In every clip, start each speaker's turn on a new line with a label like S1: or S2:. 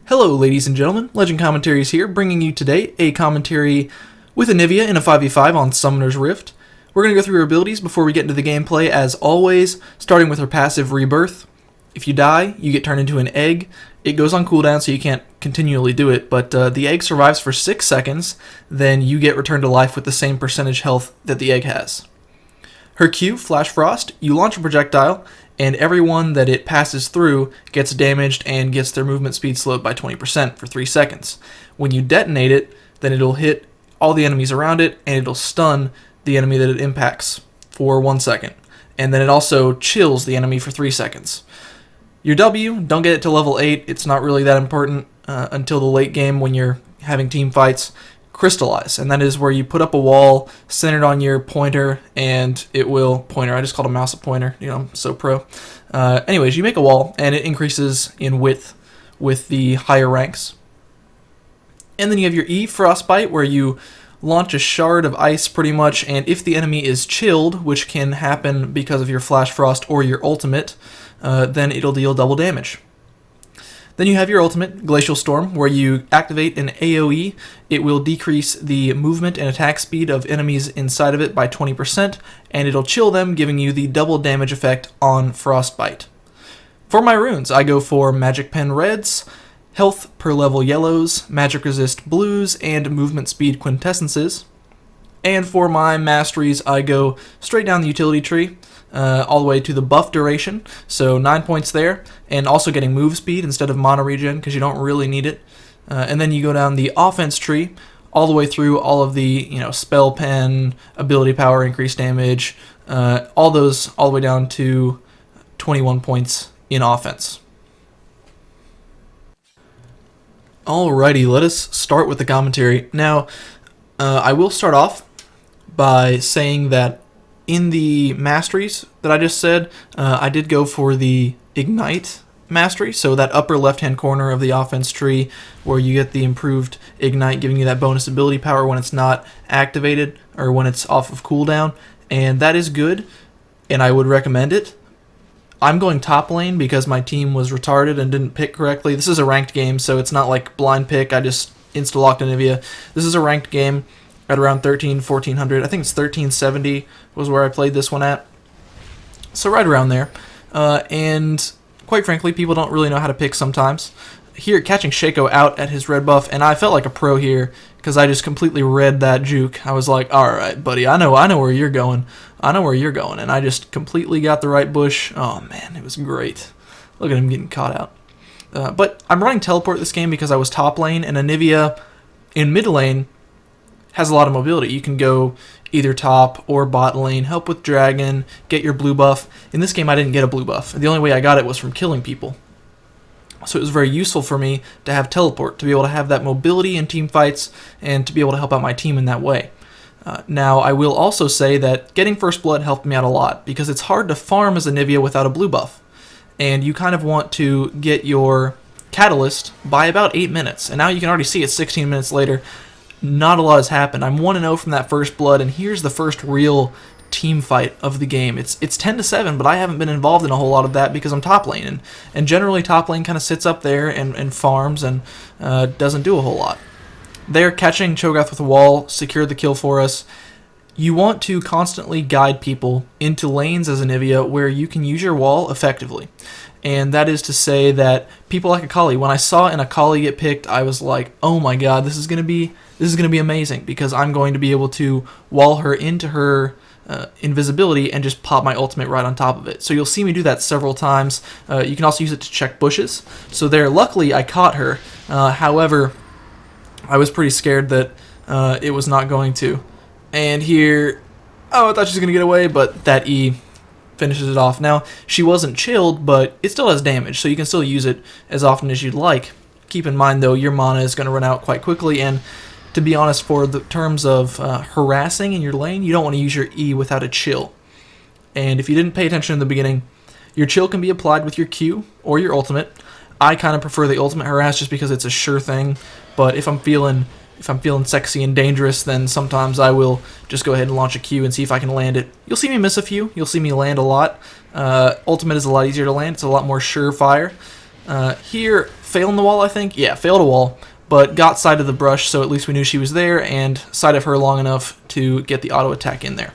S1: Hello, ladies and gentlemen. Legend Commentaries here, bringing you today a commentary with Anivia in a 5v5 on Summoner's Rift. We're going to go through her abilities before we get into the gameplay, as always, starting with her passive Rebirth. If you die, you get turned into an egg. It goes on cooldown, so you can't continually do it, but the egg survives for 6 seconds, then you get returned to life with the same percentage health that the egg has. Her Q, Flash Frost, you launch a projectile, and everyone that it passes through gets damaged and gets their movement speed slowed by 20% for 3 seconds. When you detonate it, then it'll hit all the enemies around it, and it'll stun the enemy that it impacts for 1 second. And then it also chills the enemy for 3 seconds. Your W, don't get it to level 8, it's not really that important until the late game when you're having team fights. Crystallize, and that is where you put up a wall centered on your pointer, and it will I just called a mouse a pointer, I'm so pro. Anyways, you make a wall, and it increases in width with the higher ranks. And then you have your E, Frostbite, where you launch a shard of ice pretty much, and if the enemy is chilled, which can happen because of your Flash Frost or your ultimate, then it'll deal double damage. Then you have your ultimate, Glacial Storm, where you activate an AoE. It will decrease the movement and attack speed of enemies inside of it by 20%, and it'll chill them, giving you the double damage effect on Frostbite. For my runes, I go for Magic Pen Reds, Health per level Yellows, Magic Resist Blues, and Movement Speed Quintessences. And for my masteries, I go straight down the utility tree, all the way to the buff duration, so 9 points there, and also getting move speed instead of mono regen because you don't really need it. And then you go down the offense tree, all the way through all of the spell pen, ability power, increased damage, all those all the way down to 21 points in offense. Alrighty, let us start with the commentary. Now, I will start off by saying that in the masteries that I just said, I did go for the Ignite mastery, so that upper left-hand corner of the offense tree where you get the improved Ignite, giving you that bonus ability power when it's not activated or when it's off of cooldown, and that is good, and I would recommend it. I'm going top lane because my team was retarded and didn't pick correctly. This is a ranked game, so it's not like blind pick, I just insta-locked Anivia. This is a ranked game at around 1400. I think it's 1370 was where I played this one at. So right around there. And quite frankly, people don't really know how to pick sometimes. Here, catching Shaco out at his red buff, and I felt like a pro here because I just completely read that juke. I was like, all right, buddy, I know where you're going. I know where you're going, and I just completely got the right bush. Oh, man, it was great. Look at him getting caught out. But I'm running teleport this game because I was top lane, and Anivia in mid lane has a lot of mobility. You can go either top or bot lane, help with dragon, get your blue buff. In this game, I didn't get a blue buff. The only way I got it was from killing people. So it was very useful for me to have teleport, to be able to have that mobility in team fights, and to be able to help out my team in that way. Now, I will also say that getting First Blood helped me out a lot, because it's hard to farm as Anivia without a blue buff. And you kind of want to get your Catalyst by about 8 minutes. And now you can already see it's 16 minutes later. Not a lot has happened. I'm 1-0 from that First Blood, and here's the first real team fight of the game. It's 10-7, but I haven't been involved in a whole lot of that because I'm top lane, and generally top lane kind of sits up there and farms and doesn't do a whole lot. They're catching Cho'Gath with a wall, secured the kill for us. You want to constantly guide people into lanes as Anivia where you can use your wall effectively. And that is to say that people like Akali, when I saw an Akali get picked, I was like, oh my god, this is going to be amazing, because I'm going to be able to wall her into her invisibility and just pop my ultimate right on top of it. So you'll see me do that several times. You can also use it to check bushes. So there, luckily I caught her. However, I was pretty scared that it was not going to. And here, I thought she was going to get away, but that E finishes it off. Now, she wasn't chilled, but it still has damage, so you can still use it as often as you'd like. Keep in mind, though, your mana is going to run out quite quickly, and to be honest, for the terms of harassing in your lane, you don't want to use your E without a chill. And if you didn't pay attention in the beginning, your chill can be applied with your Q or your ultimate. I kind of prefer the ultimate harass just because it's a sure thing, but if I'm feeling sexy and dangerous, then sometimes I will just go ahead and launch a Q and see if I can land it. You'll see me miss a few. You'll see me land a lot. Ultimate is a lot easier to land. It's a lot more surefire. Here, failing the wall, I think. Yeah, failed a wall, but got side of the brush, so at least we knew she was there, and side of her long enough to get the auto attack in there.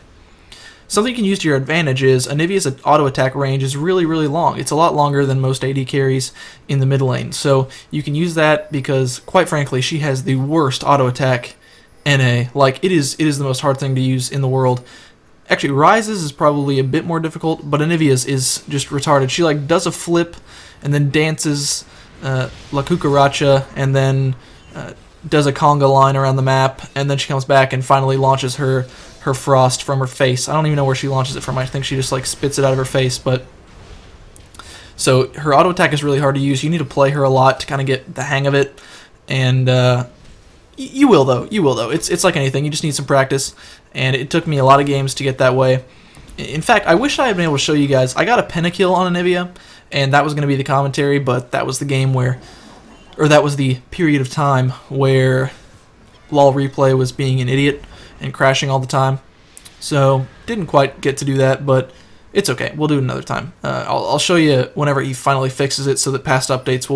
S1: Something you can use to your advantage is Anivia's auto attack range is really, really long. It's a lot longer than most AD carries in the mid lane. So you can use that because, quite frankly, she has the worst auto attack NA. Like, it is the most hard thing to use in the world. Actually, Rise's is probably a bit more difficult, but Anivia's is just retarded. She, like, does a flip and then dances La Cucaracha and then does a conga line around the map, and then she comes back and finally launches her frost from her face. I don't even know where she launches it from. I think she just like spits it out of her face. But so her auto attack is really hard to use. You need to play her a lot to kind of get the hang of it, and you will though. You will though. It's like anything. You just need some practice, and it took me a lot of games to get that way. In fact, I wish I had been able to show you guys. I got a pentakill on Anivia, and that was going to be the commentary, but that was the game that was the period of time where LOL Replay was being an idiot and crashing all the time. So, didn't quite get to do that, but it's okay. We'll do it another time. I'll show you whenever he finally fixes it so that past updates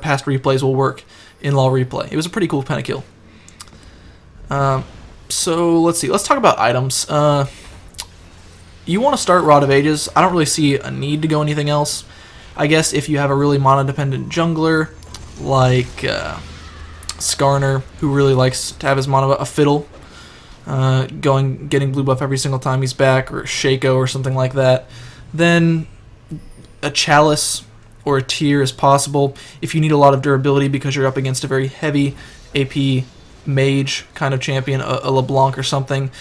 S1: past replays will work in LOL Replay. It was a pretty cool pentakill. So, let's see. Let's talk about items. You want to start Rod of Ages. I don't really see a need to go anything else. I guess if you have a really mono-dependent jungler, like Skarner, who really likes to have his mono a fiddle, getting blue buff every single time he's back, or Shaco or something like that, then a Chalice or a Tear is possible. If you need a lot of durability because you're up against a very heavy AP mage kind of champion, a LeBlanc or something,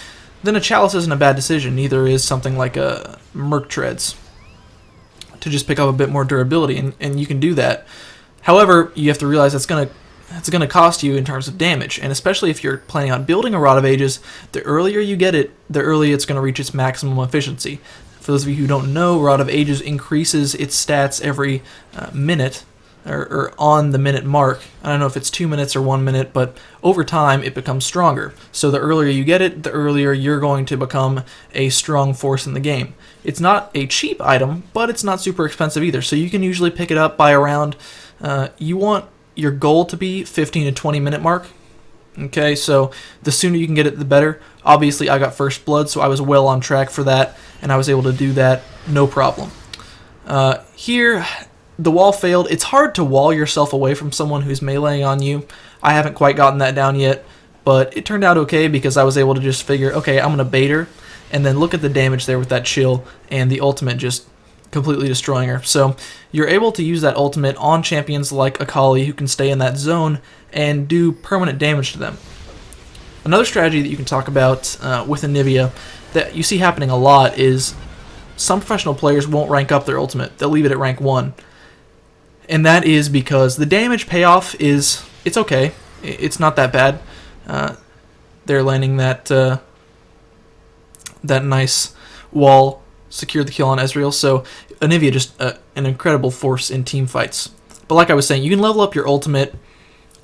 S1: then a Chalice isn't a bad decision. Neither is something like a Merc Treads, to just pick up a bit more durability, and you can do that. However, you have to realize it's going to cost you in terms of damage, and especially if you're planning on building a Rod of Ages, the earlier you get it, the earlier it's going to reach its maximum efficiency. For those of you who don't know, Rod of Ages increases its stats every minute, or on the minute mark. I don't know if it's 2 minutes or 1 minute, but over time it becomes stronger. So the earlier you get it, the earlier you're going to become a strong force in the game. It's not a cheap item, but it's not super expensive either, so you can usually pick it up by around... you want your goal to be 15 to 20 minute mark. Okay, so the sooner you can get it, the better. Obviously, I got first blood, so I was well on track for that, and I was able to do that no problem. Here, the wall failed. It's hard to wall yourself away from someone who's meleeing on you. I haven't quite gotten that down yet, but it turned out okay because I was able to just figure, okay, I'm going to bait her, and then look at the damage there with that chill, and the ultimate just completely destroying her. So you're able to use that ultimate on champions like Akali, who can stay in that zone and do permanent damage to them. Another strategy that you can talk about with Anivia that you see happening a lot is some professional players won't rank up their ultimate. They'll leave it at rank 1. And that is because the damage payoff is, it's okay. It's not that bad. They're landing that nice wall, secure the kill on Ezreal, so Anivia just an incredible force in team fights. But like I was saying, you can level up your ultimate,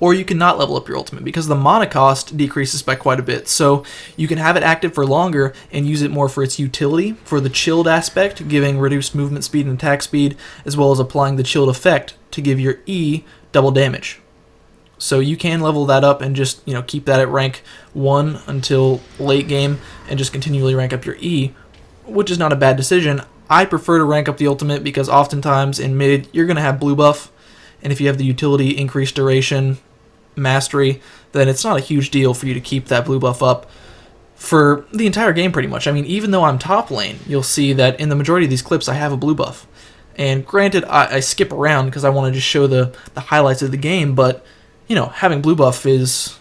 S1: or you can not level up your ultimate, because the mana cost decreases by quite a bit. So you can have it active for longer and use it more for its utility, for the chilled aspect, giving reduced movement speed and attack speed, as well as applying the chilled effect to give your E double damage. So you can level that up and just, keep that at rank 1 until late game and just continually rank up your E, which is not a bad decision. I prefer to rank up the ultimate because oftentimes in mid you're going to have blue buff, and if you have the utility, increased duration, mastery, then it's not a huge deal for you to keep that blue buff up for the entire game pretty much. I mean, even though I'm top lane, you'll see that in the majority of these clips I have a blue buff. And granted, I skip around because I want to just show the highlights of the game, but, having blue buff is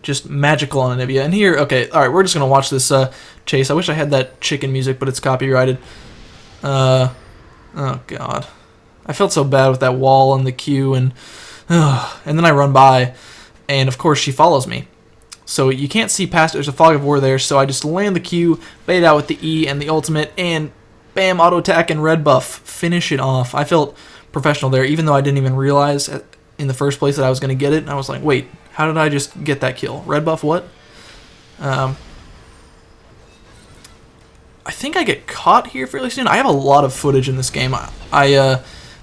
S1: just magical on Anivia. And here, okay, alright, we're just going to watch this chase. I wish I had that chicken music, but it's copyrighted. Oh god. I felt so bad with that wall and the Q, and then I run by, and of course she follows me. So you can't see past it. There's a fog of war there, so I just land the Q, bait out with the E and the ultimate, and bam, auto attack and red buff. Finish it off. I felt professional there, even though I didn't even realize in the first place that I was going to get it. And I was like, wait, how did I just get that kill? Red buff what? I think I get caught here fairly soon. I have a lot of footage in this game.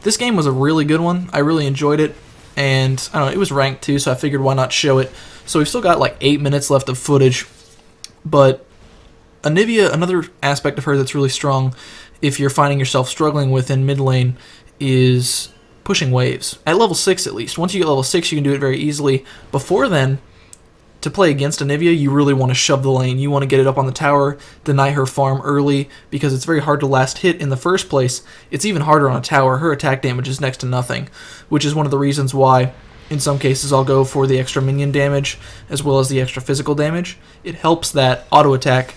S1: This game was a really good one. I really enjoyed it. and I don't know, it was ranked too, so I figured why not show it. So we've still got like 8 minutes left of footage, but Anivia, another aspect of her that's really strong, if you're finding yourself struggling within mid lane, is pushing waves. At level 6 at least. Once you get level 6, you can do it very easily. Before then, to play against Anivia, you really want to shove the lane. You want to get it up on the tower, deny her farm early, because it's very hard to last hit in the first place. It's even harder on a tower. Her attack damage is next to nothing, which is one of the reasons why in some cases I'll go for the extra minion damage as well as the extra physical damage. It helps that auto attack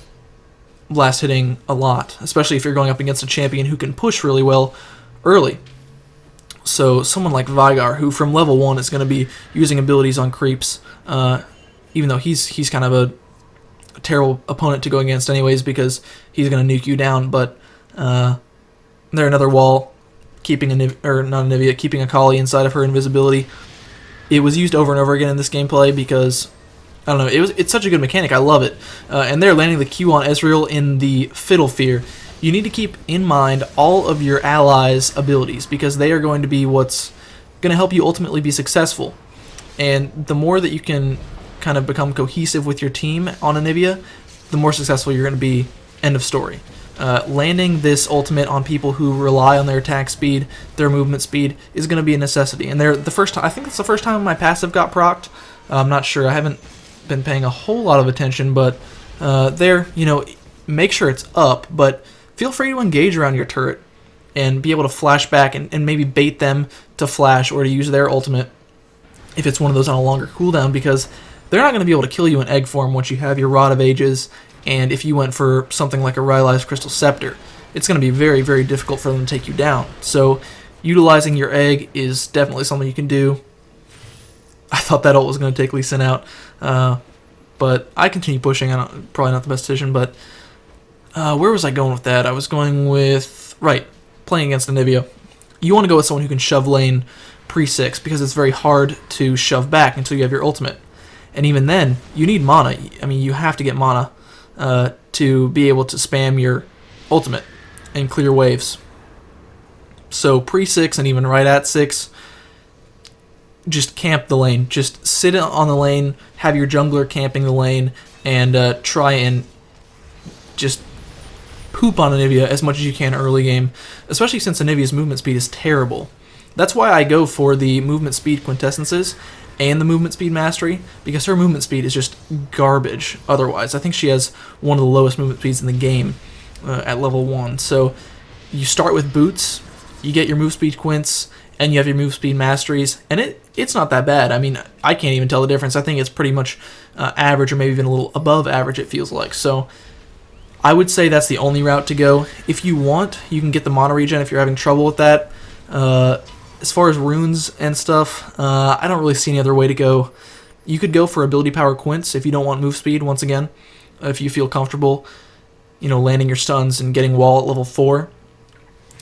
S1: last hitting a lot, especially if you're going up against a champion who can push really well early. So someone like Vigar, who from level 1 is going to be using abilities on creeps, even though he's kind of a terrible opponent to go against anyways because he's going to nuke you down, but there another wall keeping keeping Akali inside of her invisibility. It was used over and over again in this gameplay because I don't know, it's such a good mechanic. I love it. And they're landing the Q on Ezreal in the Fiddle Fear. You need to keep in mind all of your allies' abilities because they are going to be what's going to help you ultimately be successful. And the more that you can kind of become cohesive with your team on Anivia, the more successful you're going to be. End of story. Landing this ultimate on people who rely on their attack speed, their movement speed, is going to be a necessity. And they're the first time. I think it's the first time my passive got procced. I'm not sure. I haven't been paying a whole lot of attention, but make sure it's up. But feel free to engage around your turret and be able to flash back and maybe bait them to flash or to use their ultimate if it's one of those on a longer cooldown, because they're not going to be able to kill you in egg form once you have your Rod of Ages. And if you went for something like a Rylai's Crystal Scepter, it's going to be very, very difficult for them to take you down. So utilizing your egg is definitely something you can do. I thought that ult was going to take Lee Sin out, but I continue pushing. Probably not the best decision, but where was I going with that? I was going with, playing against Anivia. You want to go with someone who can shove lane pre-6 because it's very hard to shove back until you have your ultimate. And even then, you need mana. I mean, you have to get mana to be able to spam your ultimate and clear waves. So pre-6 and even right at 6, just camp the lane. Just sit on the lane, have your jungler camping the lane, and try and just poop on Anivia as much as you can early game, especially since Anivia's movement speed is terrible. That's why I go for the movement speed quintessences and the movement speed mastery, because her movement speed is just garbage otherwise. I think she has one of the lowest movement speeds in the game at level 1. So you start with boots, you get your move speed quints, and you have your move speed masteries, and it's not that bad. I mean, I can't even tell the difference. I think it's pretty much average or maybe even a little above average, it feels like. So I would say that's the only route to go. If you want, you can get the mana regen if you're having trouble with that. As far as runes and stuff, I don't really see any other way to go. You could go for ability power quints if you don't want move speed, once again. If you feel comfortable, landing your stuns and getting wall at level 4.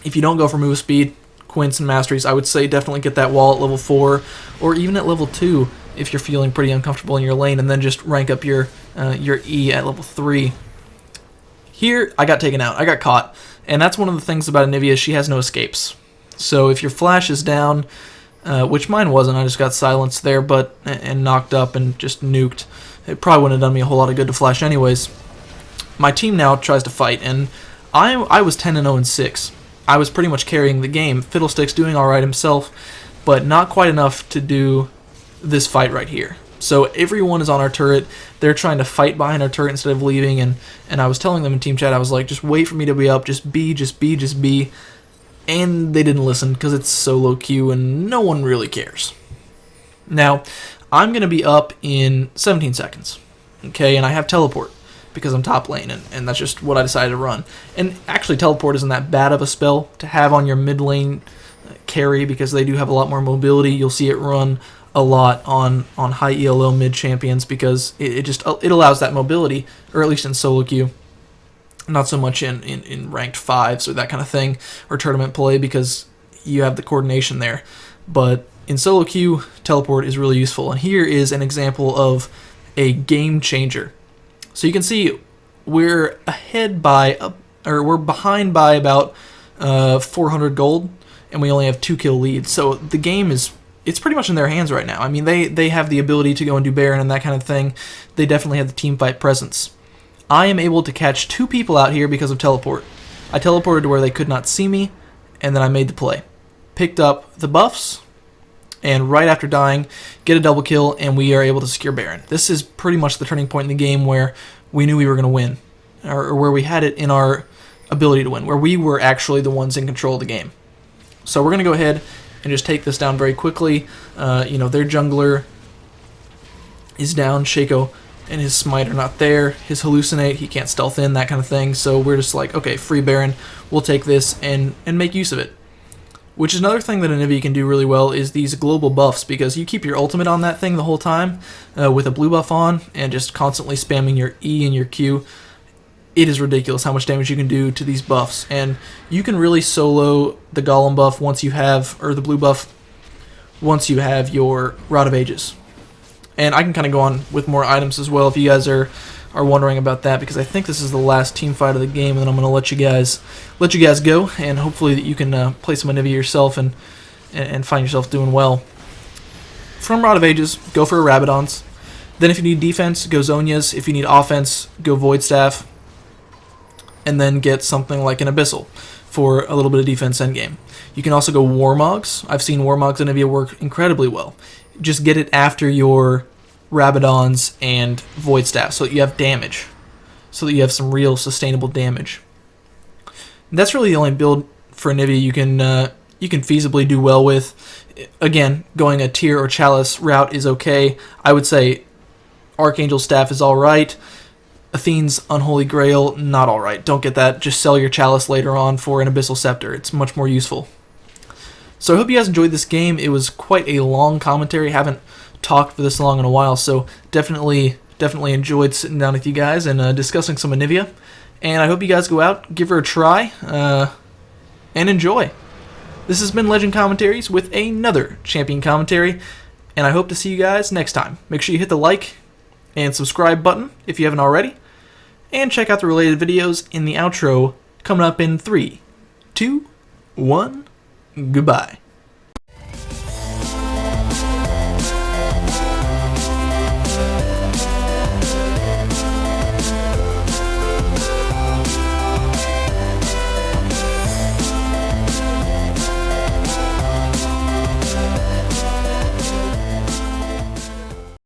S1: If you don't go for move speed, quints and masteries, I would say definitely get that wall at level 4, or even at level 2 if you're feeling pretty uncomfortable in your lane, and then just rank up your E at level 3. Here, I got taken out. I got caught. And that's one of the things about Anivia, she has no escapes. So if your flash is down, which mine wasn't, I just got silenced there, and knocked up and just nuked. It probably wouldn't have done me a whole lot of good to flash anyways. My team now tries to fight, and I was 10-0-6. I was pretty much carrying the game. Fiddlestick's doing alright himself, but not quite enough to do this fight right here. So everyone is on our turret. They're trying to fight behind our turret instead of leaving, and I was telling them in team chat, I was like, just wait for me to be up, just be. And they didn't listen because it's solo queue and no one really cares. Now, I'm going to be up in 17 seconds, okay, and I have teleport because I'm top lane, and that's just what I decided to run. And actually, teleport isn't that bad of a spell to have on your mid lane carry because they do have a lot more mobility. You'll see it run a lot on high ELO mid champions because it allows that mobility, or at least in solo queue. Not so much in ranked 5s or that kind of thing, or tournament play, because you have the coordination there. But in solo queue, teleport is really useful. And here is an example of a game changer. So you can see we're behind by about 400 gold, and we only have 2 kill lead. So the game is it's pretty much in their hands right now. I mean, they have the ability to go and do Baron and that kind of thing. They definitely have the team fight presence. I am able to catch 2 people out here because of teleport. I teleported to where they could not see me, and then I made the play. Picked up the buffs, and right after dying, get a double kill, and we are able to secure Baron. This is pretty much the turning point in the game where we knew we were going to win, or where we had it in our ability to win, where we were actually the ones in control of the game. So we're going to go ahead and just take this down very quickly. Their jungler is down. Shaco and his smite are not there. His hallucinate, he can't stealth in, that kind of thing. So we're just like, okay, free Baron. We'll take this and make use of it. Which is another thing that Anivia can do really well is these global buffs, because you keep your ultimate on that thing the whole time with a blue buff on and just constantly spamming your E and your Q. It is ridiculous how much damage you can do to these buffs, and you can really solo the Golem buff once you have, or the blue buff, once you have your Rod of Ages. And I can kind of go on with more items as well if you guys are wondering about that, because I think this is the last team fight of the game, and then I'm going to let you guys go, and hopefully that you can play some Anivia yourself and find yourself doing well. From Rod of Ages, go for a Rabadon's. Then if you need defense, go Zhonya's. If you need offense, go Void Staff. And then get something like an Abyssal for a little bit of defense endgame. You can also go Warmogs. I've seen Warmogs and Anivia work incredibly well. Just get it after your Rabadons and Void Staff so that you have damage. So that you have some real sustainable damage. And that's really the only build for Anivia you can feasibly do well with. Again, going a Tear or Chalice route is okay. I would say Archangel Staff is alright. Athene's Unholy Grail, not alright. Don't get that. Just sell your Chalice later on for an Abyssal Scepter. It's much more useful. So I hope you guys enjoyed this game. It was quite a long commentary. Haven't talked for this long in a while, so definitely enjoyed sitting down with you guys and discussing some Anivia. And I hope you guys go out, give her a try, and enjoy. This has been Legend Commentaries with another Champion Commentary, and I hope to see you guys next time. Make sure you hit the like and subscribe button if you haven't already, and check out the related videos in the outro coming up in 3, 2, 1, goodbye.